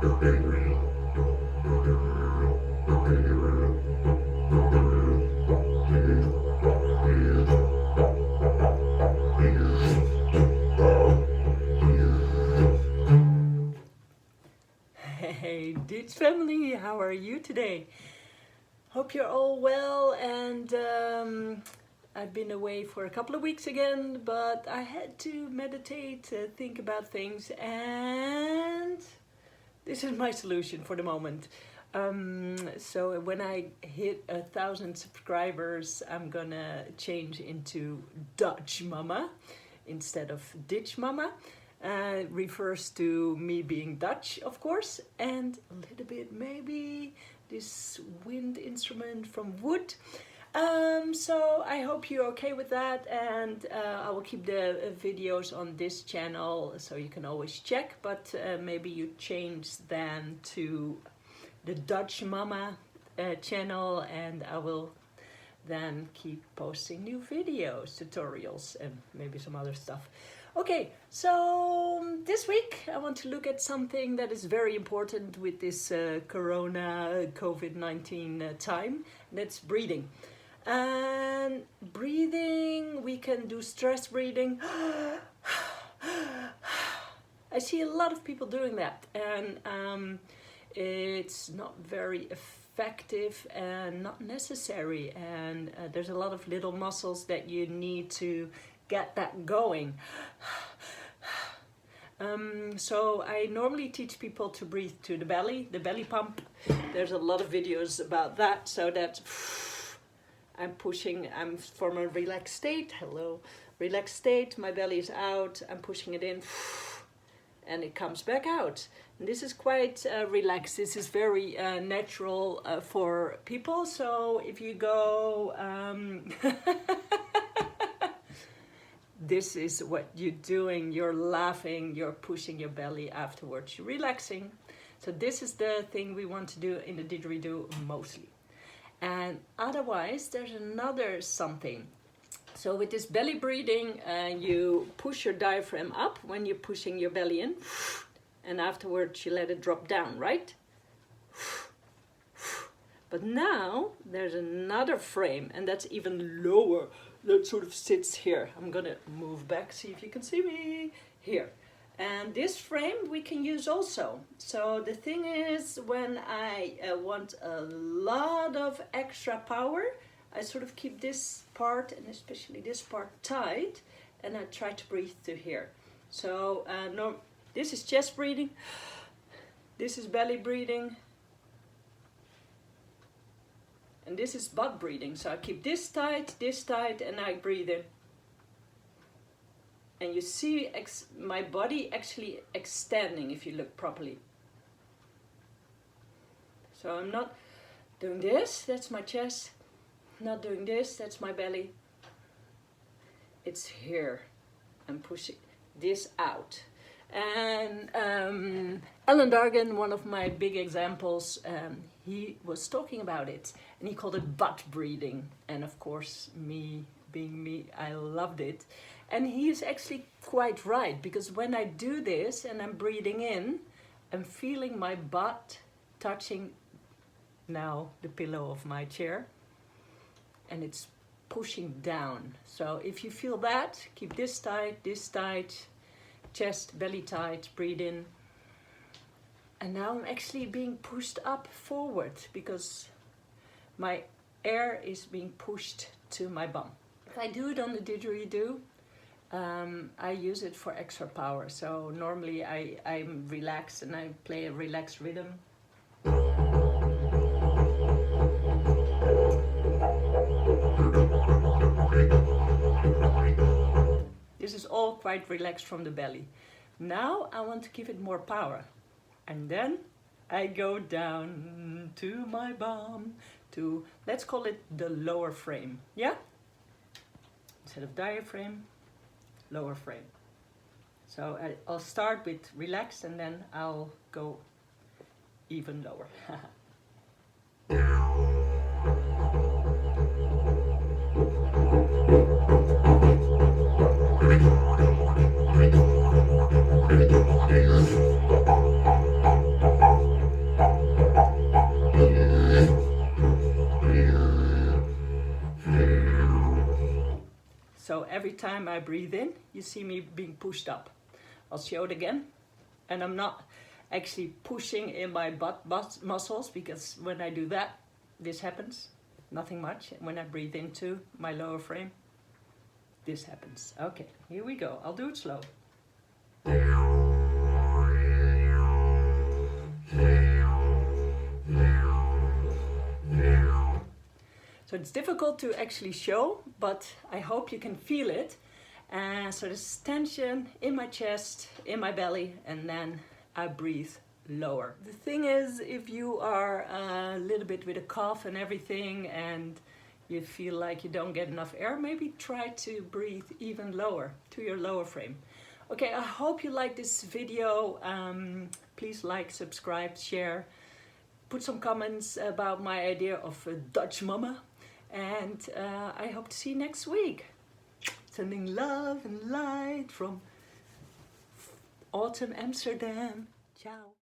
Hey Didge family, how are you today? Hope you're all well, and I've been away for a couple of weeks again, but I had to meditate, think about things, and this is my solution for the moment. So when I hit 1,000 subscribers, I'm gonna change into Dutch Mama instead of Didge Mama. Refers to me being Dutch, of course, and a little bit maybe this wind instrument from wood. So I hope you're okay with that, and I will keep the videos on this channel so you can always check, but maybe you change then to the Dutch Mama channel, and I will then keep posting new videos, tutorials, and maybe some other stuff. Okay, so this week I want to look at something that is very important with this Corona COVID-19 time. That's breathing. And breathing, we can do stress breathing. I see a lot of people doing that, and it's not very effective and not necessary, and there's a lot of little muscles that you need to get that going. So I normally teach people to breathe to the belly pump. There's a lot of videos about that, so that I'm from a relaxed state, relaxed state, my belly is out, I'm pushing it in, and it comes back out. And this is quite relaxed, this is very natural for people, so if you go, this is what you're doing, you're laughing, you're pushing your belly afterwards, you're relaxing. So this is the thing we want to do in the didgeridoo mostly. And otherwise there's another something. So with this belly breathing, you push your diaphragm up when you're pushing your belly in, and afterwards you let it drop down, right? But now there's another frame, and that's even lower. That sort of sits here. I'm gonna move back, see if you can see me here. And this frame we can use also. So the thing is, when I want a lot of extra power, I sort of keep this part, and especially this part, tight, and I try to breathe to here. So this is chest breathing, this is belly breathing, and this is butt breathing. So I keep this tight, and I breathe in. And you see my body actually extending if you look properly. So I'm not doing this, that's my chest. Not doing this, that's my belly. It's here. I'm pushing this out. And Alan Dargin, one of my big examples, he was talking about it, and he called it butt breathing. And of course, me being me, I loved it. And he is actually quite right, because when I do this and I'm breathing in, I'm feeling my butt touching now the pillow of my chair, and it's pushing down. So if you feel that, keep this tight, chest, belly tight, breathe in. And now I'm actually being pushed up forward because my air is being pushed to my bum. If I do it on the didgeridoo, I use it for extra power. So normally I'm relaxed and I play a relaxed rhythm. This is all quite relaxed from the belly. Now I want to give it more power. And then I go down to my bum, to, let's call it the lower frame, yeah? Instead of diaphragm, lower frame. So I'll start with relaxed and then I'll go even lower. time I breathe in, you see me being pushed up. I'll show it again. And I'm not actually pushing in my butt muscles, because when I do that, this happens. Nothing much. And when I breathe into my lower frame, this happens. Okay, here we go. I'll do it slow. So it's difficult to actually show, but I hope you can feel it. So there's tension in my chest, in my belly, and then I breathe lower. The thing is, if you are a little bit with a cough and everything and you feel like you don't get enough air, maybe try to breathe even lower to your lower frame. Okay, I hope you like this video. Please like, subscribe, share. Put some comments about my idea of a Dutch mama. And I hope to see you next week. Sending love and light from autumn Amsterdam. Ciao.